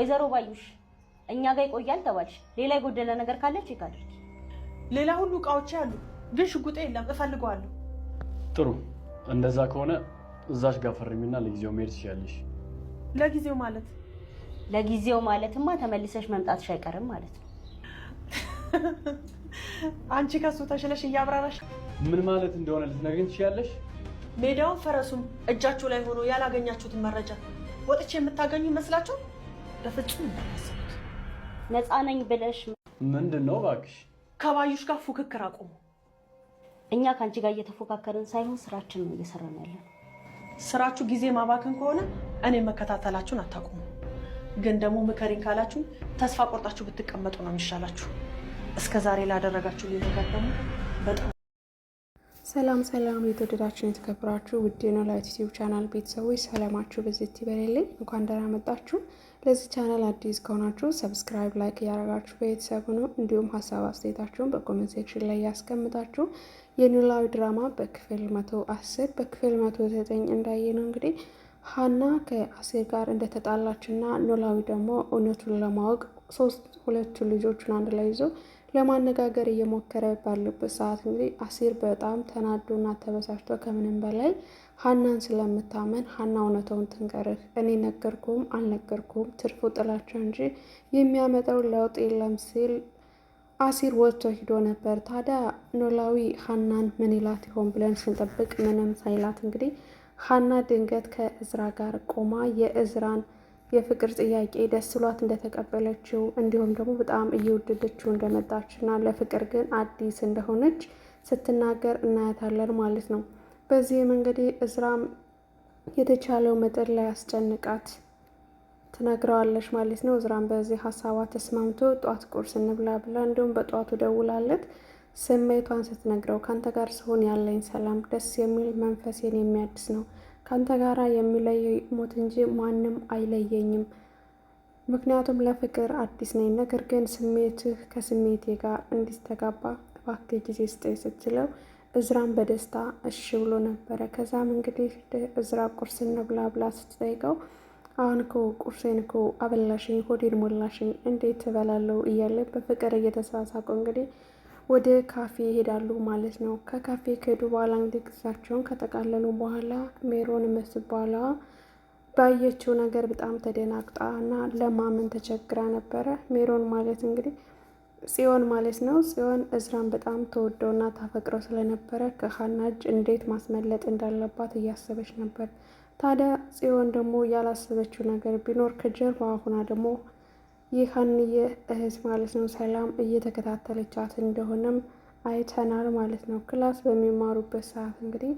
ወይዘሮ ባዩሽ እኛ ጋር ይቆያል ተባልሽ። ሌላ የጎደለ ነገር ካለ ቼክ አድርጊ። ሌላ ሁሉ እቃዎች አሉ፣ ግን ሽጉጤ የለም። እፈልገዋለሁ። ጥሩ፣ እንደዛ ከሆነ እዛሽ ጋር ፈርሚና ለጊዜው መሄድ ትችያለሽ። ለጊዜው ማለት? ለጊዜው ማለትማ ተመልሰሽ መምጣትሽ አይቀርም ማለት ነው። አንቺ ከሱ ተሽለሽ እያብራራሽ ምን ማለት እንደሆነ ልትነግሪኝ ትችያለሽ? ሜዳውን ፈረሱም እጃችሁ ላይ ሆኖ ያላገኛችሁትን መረጃ ወጥቼ የምታገኙ ይመስላችሁ? በፍጹም እንዳታስቡት። ነፃ ነኝ ብለሽ ምንድን ነው እባክሽ? ከባዩሽ ጋር ፉክክር አቁሙ። እኛ ከአንቺ ጋር እየተፎካከርን ሳይሆን ስራችን ነው እየሰራን ያለን። ስራችሁ ጊዜ ማባከን ከሆነ እኔ መከታተላችሁን አታቁሙ። ግን ደግሞ ምከሪኝ ካላችሁ ተስፋ ቆርጣችሁ ብትቀመጡ ነው የሚሻላችሁ። እስከዛሬ ላደረጋችሁ ነገር ደግሞ በጣም ሰላም የተወደዳችሁ የተከበራችሁ ውድ የኖላዊ ዩቲዩብ ቻናል ቤተሰቦች ሰላማችሁ በዚህ ይበልልኝ። እንኳን ደህና መጣችሁ። ለዚህ ቻናል አዲስ ከሆናችሁ ሰብስክራይብ፣ ላይክ እያደረጋችሁ ቤተሰብ ሁኑ። እንዲሁም ሀሳብ አስተያየታችሁን በኮሜንት ሴክሽን ላይ ያስቀምጣችሁ። የኖላዊ ድራማ በክፍል 110 በክፍል 109 እንዳየነው እንግዲህ ሀና ከአሴር ጋር እንደተጣላችና ኖላዊ ደግሞ እውነቱን ለማወቅ ሁለቱ ልጆቹን አንድ ላይ ይዞ ለማነጋገር እየሞከረ ባለበት ሰዓት እንግዲህ አሴር በጣም ተናዶና ተበሳጭቶ ከምንም በላይ ሀናን ስለምታመን ሀና እውነታውን ትንገርህ፣ እኔ ነገርኩም አልነገርኩም ትርፉ ጥላቸው እንጂ የሚያመጣው ለውጥ የለም ሲል አሴር ወጥቶ ሂዶ ነበር። ታዲያ ኖላዊ ሀናን ምን ይላት ይሆን ብለን ስንጠብቅ ምንም ሳይላት እንግዲህ ሀና ድንገት ከእዝራ ጋር ቆማ የእዝራን የፍቅር ጥያቄ ደስ ብሏት እንደተቀበለችው እንዲሁም ደግሞ በጣም እየወደደችው እንደመጣችና ለፍቅር ግን አዲስ እንደሆነች ስትናገር እናያታለን ማለት ነው። በዚህም እንግዲህ እዝራም የተቻለው መጠን ላይ አስጨንቃት ትነግረዋለች ማለት ነው። እዝራም በዚህ ሀሳቧ ተስማምቶ ጧት ቁርስ እንብላ ብላ እንዲሁም በጧቱ ደውላለት ስሜቷን ስትነግረው ካንተ ጋር ስሆን ያለኝ ሰላም ደስ የሚል መንፈሴን የሚያድስ ነው። ካንተ ጋራ የሚለየው ሞት እንጂ ማንም አይለየኝም። ምክንያቱም ለፍቅር አዲስ ነኝ። ነገር ግን ስሜትህ ከስሜቴ ጋር እንዲስተጋባ እባክህ ጊዜ ስጠኝ ስትለው እዝራም በደስታ እሺ ብሎ ነበረ። ከዛም እንግዲህ እዝራ ቁርስ እንብላ ብላ ስትጠይቀው አሁን እኮ ቁርሴን እኮ አበላሽኝ፣ ሆዴን ሞላሽኝ፣ እንዴት ትበላለሁ እያለ በፍቅር እየተሳሳቁ እንግዲህ ወደ ካፌ ይሄዳሉ ማለት ነው። ከካፌ ከሄዱ በኋላ እንግዲህ ግዛቸውን ከጠቃለሉ በኋላ ሜሮን የምትባሏ ባየችው ነገር በጣም ተደናግጣ እና ለማመን ተቸግራ ነበረ። ሜሮን ማለት እንግዲህ ጽዮን ማለት ነው። ጽዮን እዝራን በጣም ተወደውና ታፈቅረው ስለነበረ ከሀና እጅ እንዴት ማስመለጥ እንዳለባት እያሰበች ነበር። ታዲያ ጽዮን ደግሞ ያላሰበችው ነገር ቢኖር ከጀርባ ሆና ደግሞ የሀንዬ እህት ማለት ነው ሰላም እየተከታተለቻት እንደሆነም አይተናል ማለት ነው። ክላስ በሚማሩበት ሰዓት እንግዲህ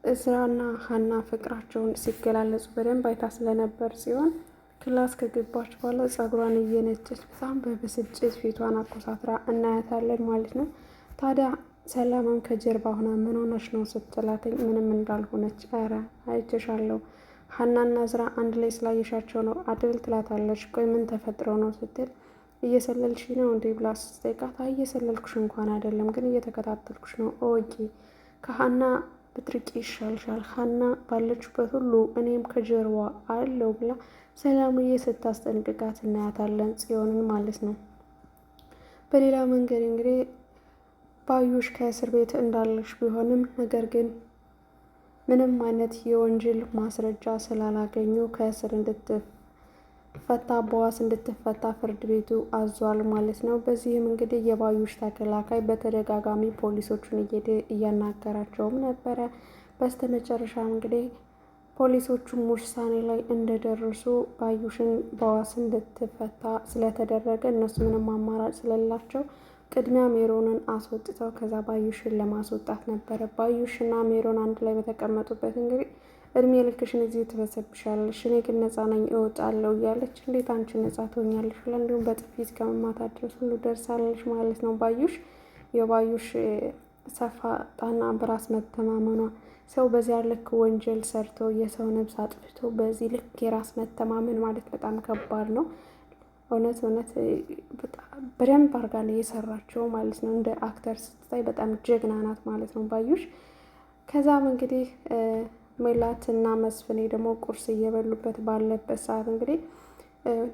እዝራና ሀና ፍቅራቸውን ሲገላለጹ በደንብ አይታ ስለነበር ሲሆን ክላስ ከገባች በኋላ ጸጉሯን እየነጨች በጣም በብስጭት ፊቷን አኮሳትራ እናያታለን ማለት ነው። ታዲያ ሰላምም ከጀርባ ሆና ምን ሆነች ነው ስትላተኝ ምንም እንዳልሆነች ኧረ አይቼሻለሁ ሀናና እዝራ አንድ ላይ ስላየሻቸው ነው አድል ትላታለች። ቆይ ምን ተፈጥረው ነው ስትል እየሰለልሽ ነው እንዴ ብላ ስትጠይቃት እየሰለልኩሽ እንኳን አይደለም ግን እየተከታተልኩሽ ነው እወቂ፣ ከሀና ብትርቂ ይሻልሻል፣ ሀና ባለችበት ሁሉ እኔም ከጀርባ አለው ብላ ሰላምዬ ስታስጠንቅቃት እናያታለን ጽዮንን ማለት ነው። በሌላ መንገድ እንግዲህ ባዩሽ ከእስር ቤት እንዳለች ቢሆንም ነገር ግን ምንም አይነት የወንጀል ማስረጃ ስላላገኙ ከእስር እንድትፈታ በዋስ እንድትፈታ ፍርድ ቤቱ አዟል ማለት ነው። በዚህም እንግዲህ የባዩሽ ተከላካይ በተደጋጋሚ ፖሊሶቹን እያናገራቸውም ነበረ። በስተመጨረሻም እንግዲህ ፖሊሶቹም ውሳኔ ላይ እንደደረሱ ባዩሽን በዋስ እንድትፈታ ስለተደረገ እነሱ ምንም አማራጭ ስለሌላቸው ቅድሚያ ሜሮንን አስወጥተው ከዛ ባዩሽን ለማስወጣት ነበረ። ባዩሽና ሜሮን አንድ ላይ በተቀመጡበት እንግዲህ እድሜ ልክሽን እዚህ ትበሰብሻለሽ፣ እኔ ግን ነፃ ነኝ እወጣለሁ እያለች እንዴት አንቺ ነፃ ትሆኛለሽ ብላ እንዲሁም በጥፊት ከመማታት ድረስ ሁሉ ደርሳለች ማለት ነው። ባዩሽ የባዩሽ ሰፋጣና በራስ መተማመኗ ሰው በዚያ ልክ ወንጀል ሰርቶ የሰው ነብስ አጥፍቶ በዚህ ልክ የራስ መተማመን ማለት በጣም ከባድ ነው። እውነት በደንብ አርጋ ነው የሰራቸው ማለት ነው። እንደ አክተር ስትታይ በጣም ጀግና ናት ማለት ነው ባዩሽ። ከዛም እንግዲህ ሜላት እና መስፍኔ ደግሞ ቁርስ እየበሉበት ባለበት ሰዓት እንግዲህ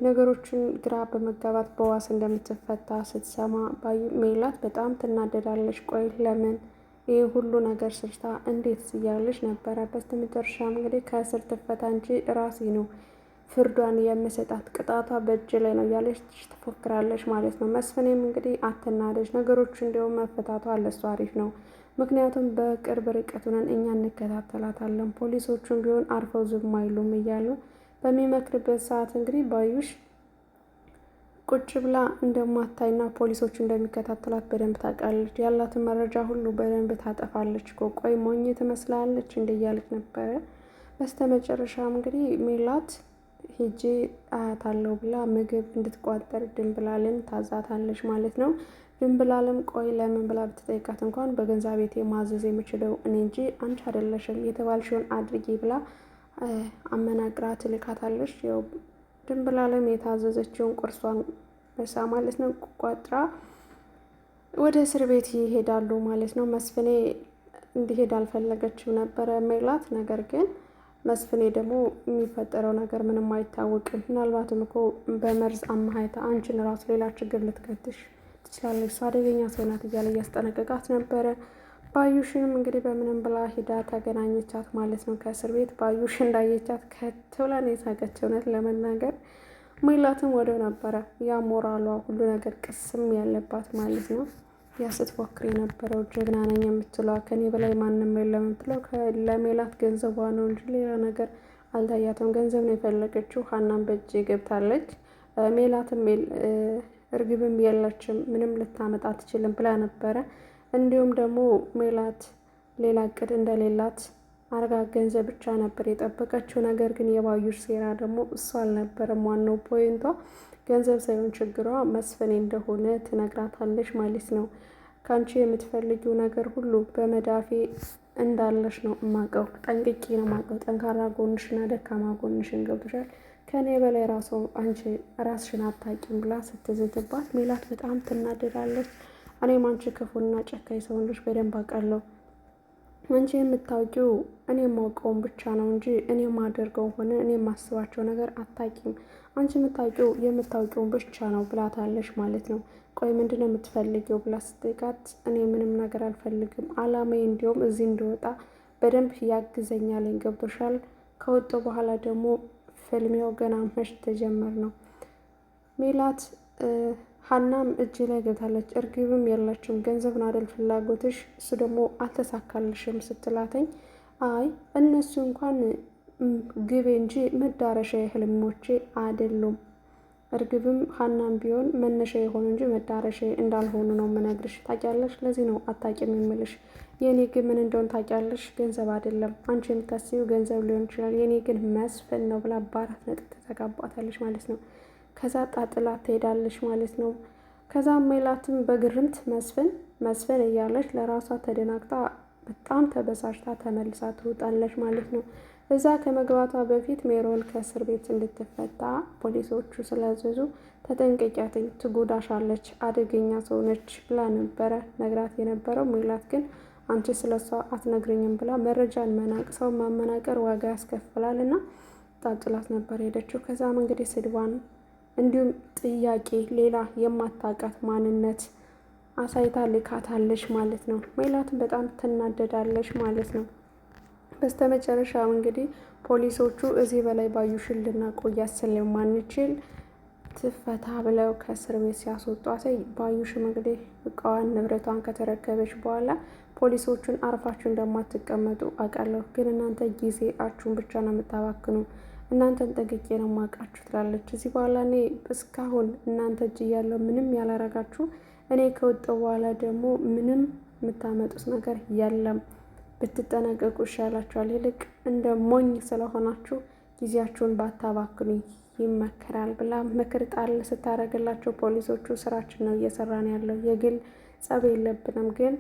ነገሮችን ግራ በመጋባት በዋስ እንደምትፈታ ስትሰማ ሜላት በጣም ትናደዳለች። ቆይ ለምን ይህ ሁሉ ነገር ስርታ እንዴት እያለች ነበረ። በስተመጨረሻም እንግዲህ ከእስር ትፈታ እንጂ ራሴ ነው ፍርዷን የምሰጣት፣ ቅጣቷ በእጅ ላይ ነው እያለች ትፎክራለች ማለት ነው። መስፍኔም እንግዲህ አትናደጅ፣ ነገሮች እንዲሁም መፈታቷ ለሷ አሪፍ ነው። ምክንያቱም በቅርብ ርቀት ሆነን እኛ እንከታተላታለን፣ ፖሊሶቹም ቢሆን አርፈው ዝም አይሉም እያሉ በሚመክርበት ሰዓት እንግዲህ ባዩሽ ቁጭ ብላ እንደማታይና ፖሊሶቹ እንደሚከታተላት በደንብ ታውቃለች። ያላትን መረጃ ሁሉ በደንብ ታጠፋለች። ቆይ ሞኝ ትመስላለች እንደ እያለች ነበረ። በስተመጨረሻም እንግዲህ ሜላት ሄጄ አያታለሁ ብላ ምግብ እንድትቋጠር ድንብላልን ታዛታለች ማለት ነው። ድንብላልም ቆይ ለምን ብላ ብትጠይቃት እንኳን በገንዛ ቤቴ ማዘዝ የምችለው እኔ እንጂ አንቺ አይደለሽም፣ የተባልሽውን አድርጊ ብላ አመናቅራ ትልካታለች። ያው ድንብላልም የታዘዘችውን ቁርሷን መሳ ማለት ነው ቋጥራ ወደ እስር ቤት ይሄዳሉ ማለት ነው። መስፍኔ እንዲሄድ አልፈለገችው ነበረ ሜላት። ነገር ግን መስፍኔ ደግሞ የሚፈጠረው ነገር ምንም አይታወቅም፣ ምናልባትም እኮ በመርዝ አማሃይታ አንቺን ራሱ ሌላ ችግር ልትከትሽ ትችላለች፣ እሷ አደገኛ ሰው ናት እያለ እያስጠነቀቃት ነበረ። ባዩሽንም እንግዲህ በምንም ብላ ሂዳ ተገናኘቻት ማለት ነው ከእስር ቤት። ባዩሽ እንዳየቻት ከትብላን የሳቀች እውነት ለመናገር ሜላትም ወደው ነበረ ያ ሞራሏ ሁሉ ነገር ቅስም ያለባት ማለት ነው። ያ ስትፎክር የነበረው ጀግና ነኝ የምትለዋ ከኔ በላይ ማንም የለም የምትለው ለሜላት ገንዘቧ ነው እንጂ ሌላ ነገር አልታያትም። ገንዘብ ነው የፈለገችው። ሀናም በእጅ ገብታለች። ሜላትም እርግብም የለችም ምንም ልታመጣ አትችልም ብላ ነበረ። እንዲሁም ደግሞ ሜላት ሌላ እቅድ እንደሌላት አርጋ ገንዘብ ብቻ ነበር የጠበቀችው። ነገር ግን የባዩሽ ሴራ ደግሞ እሷ አልነበረም ዋናው ፖይንቷ። ገንዘብ ሳይሆን ችግሯ መስፍኔ እንደሆነ ትነግራታለች ማለት ነው። ከአንቺ የምትፈልጊው ነገር ሁሉ በመዳፌ እንዳለሽ ነው እማቀው፣ ጠንቅቄ ነው ማቀው። ጠንካራ ጎንሽና ደካማ ጎንሽን ገብቶሻል። ከእኔ በላይ ራሱ አንቺ ራስሽን አታቂም ብላ ስትዝትባት ሜላት በጣም ትናደዳለች። እኔም አንቺ ክፉና ጨካኝ ሰው እንደሆንሽ በደንብ አውቃለሁ። አንቺ የምታውቂው እኔ የማውቀውን ብቻ ነው እንጂ እኔ የማደርገው ሆነ እኔ የማስባቸው ነገር አታቂም። አንቺ የምታውቂውን ብቻ ነው ብላታለች ማለት ነው። ቆይ ምንድን ነው የምትፈልጊው ብላ ስትጠይቃት እኔ ምንም ነገር አልፈልግም፣ አላማዬ እንዲሁም እዚህ እንደወጣ በደንብ ያግዘኛለኝ። ገብቶሻል? ከወጣ በኋላ ደግሞ ፍልሚያው ገና መች ተጀመር ነው። ሜላት ሀናም እጅ ላይ ገብታለች። እርግብም የለችም። ገንዘብ ነው አይደል ፍላጎትሽ? እሱ ደግሞ አልተሳካልሽም ስትላተኝ አይ እነሱ እንኳን ግቤ እንጂ መዳረሻ የህልሞቼ አይደሉም። እርግብም ሀናም ቢሆን መነሻ የሆኑ እንጂ መዳረሻ እንዳልሆኑ ነው የምነግርሽ። ታውቂያለሽ? ለዚህ ነው አታውቂም የምልሽ። የእኔ ግን ምን እንደሆነ ታውቂያለሽ? ገንዘብ አይደለም። አንቺ የምታስቢው ገንዘብ ሊሆን ይችላል፣ የእኔ ግን መስፍን ነው ብላ በአራት ነጥብ ተጋባታለች ማለት ነው። ከዛ ጣጥላት ትሄዳለች ማለት ነው። ከዛ ሜላትም በግርምት መስፍን እያለች ለራሷ ተደናግጣ በጣም ተበሳጭታ ተመልሳ ትወጣለች ማለት ነው። እዛ ከመግባቷ በፊት ሜሮን ከእስር ቤት እንድትፈታ ፖሊሶቹ ስላዘዙ ተጠንቀቂያትኝ፣ ትጎዳሻለች፣ አደገኛ ሰው ነች ብላ ነበረ ነግራት የነበረው። ሜላት ግን አንቺ ስለሷ አትነግርኝም ብላ መረጃን መናቅ፣ ሰው ማመናቀር ዋጋ ያስከፍላል እና ጣጥላት ነበር ሄደችው። ከዛም እንግዲህ ስድቧን እንዲሁም ጥያቄ ሌላ የማታውቃት ማንነት አሳይታ ልካታለች ማለት ነው። ሜላትን በጣም ትናደዳለች ማለት ነው። በስተመጨረሻም እንግዲህ ፖሊሶቹ እዚህ በላይ ባዩሽን ልናቆያት ስለማንችል ትፈታ ብለው ከእስር ቤት ሲያስወጧት ባዩሽም እንግዲህ እቃዋን ንብረቷን ከተረከበች በኋላ ፖሊሶቹን አርፋችሁ እንደማትቀመጡ አውቃለሁ፣ ግን እናንተ ጊዜያችሁን ብቻ ነው የምታባክኑ፣ እናንተን ጠግቄ ነው የማውቃችሁ ትላለች። እዚህ በኋላ እኔ እስካሁን እናንተ እጅ እያለሁ ምንም ያላረጋችሁ፣ እኔ ከወጣሁ በኋላ ደግሞ ምንም የምታመጡት ነገር የለም፣ ብትጠነቀቁ ይሻላችኋል። ይልቅ እንደ ሞኝ ስለሆናችሁ ጊዜያችሁን ባታባክኑ ይመከራል ብላ ምክር ጣል ስታደርግላቸው ፖሊሶቹ ስራችን ነው እየሰራን ያለው፣ የግል ጸብ የለብንም፣ ግን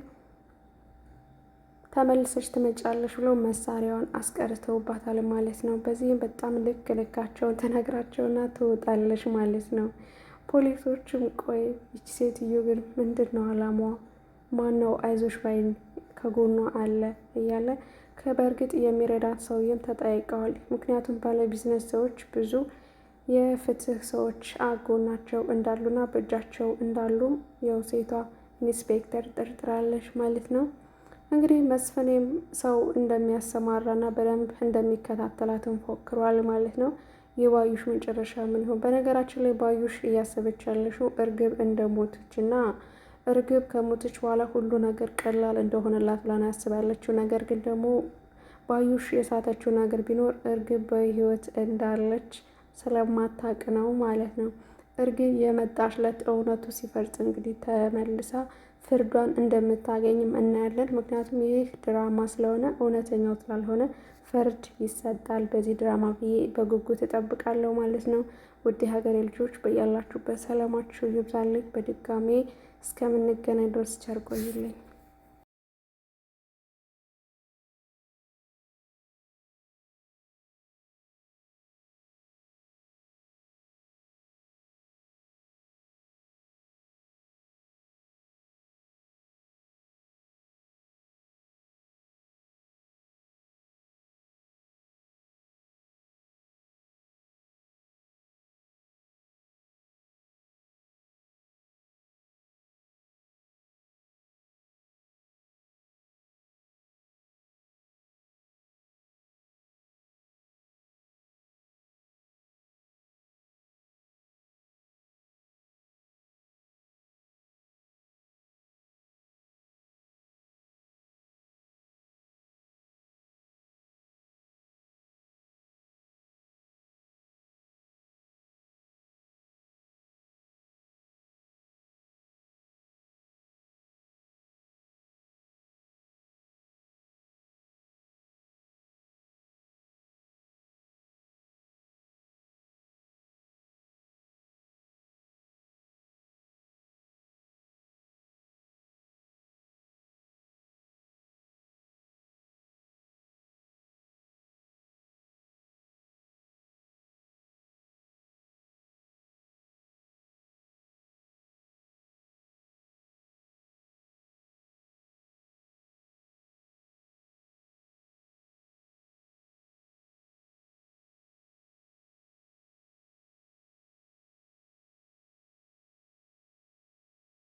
ተመልሰሽ ትመጫለሽ ብሎ መሳሪያዋን አስቀርተውባታል ማለት ነው። በዚህም በጣም ልካቸውን ተነግራቸውና ትወጣለች ማለት ነው። ፖሊሶችም ቆይ ይቺ ሴትዮ ግን ምንድን ነው አላማዋ? ማነው አይዞሽ ባይን ከጎኗ አለ እያለ በእርግጥ የሚረዳት ሰውዬም ተጠይቀዋል። ምክንያቱም ባለ ቢዝነስ ሰዎች ብዙ የፍትህ ሰዎች አጎናቸው እንዳሉና በእጃቸው እንዳሉም ያው ሴቷ ኢንስፔክተር ጠርጥራለች ማለት ነው። እንግዲህ መስፍኔም ሰው እንደሚያሰማራና በደንብ እንደሚከታተላትን ፎክሯል ማለት ነው። የባዩሽ መጨረሻ ምን ይሆን? በነገራችን ላይ ባዩሽ እያሰበች ያለሽው እርግብ እንደሞተች እና እርግብ ከሞተች በኋላ ሁሉ ነገር ቀላል እንደሆነላት ብላ ነው ያስባለችው። ነገር ግን ደግሞ ባዩሽ የሳተችው ነገር ቢኖር እርግብ በህይወት እንዳለች ስለማታውቅ ነው ማለት ነው። እርግብ የመጣችለት እውነቱ ሲፈርጥ እንግዲህ ተመልሳ ፍርዷን እንደምታገኝም እናያለን። ምክንያቱም ይህ ድራማ ስለሆነ እውነተኛው ስላልሆነ ፍርድ ይሰጣል በዚህ ድራማ ብዬ በጉጉት እጠብቃለሁ ማለት ነው። ውድ ሀገሬ ልጆች በያላችሁበት ሰላማችሁ ይብዛልኝ። በድጋሜ እስከምንገናኝ ድረስ ቸር ቆዩልኝ።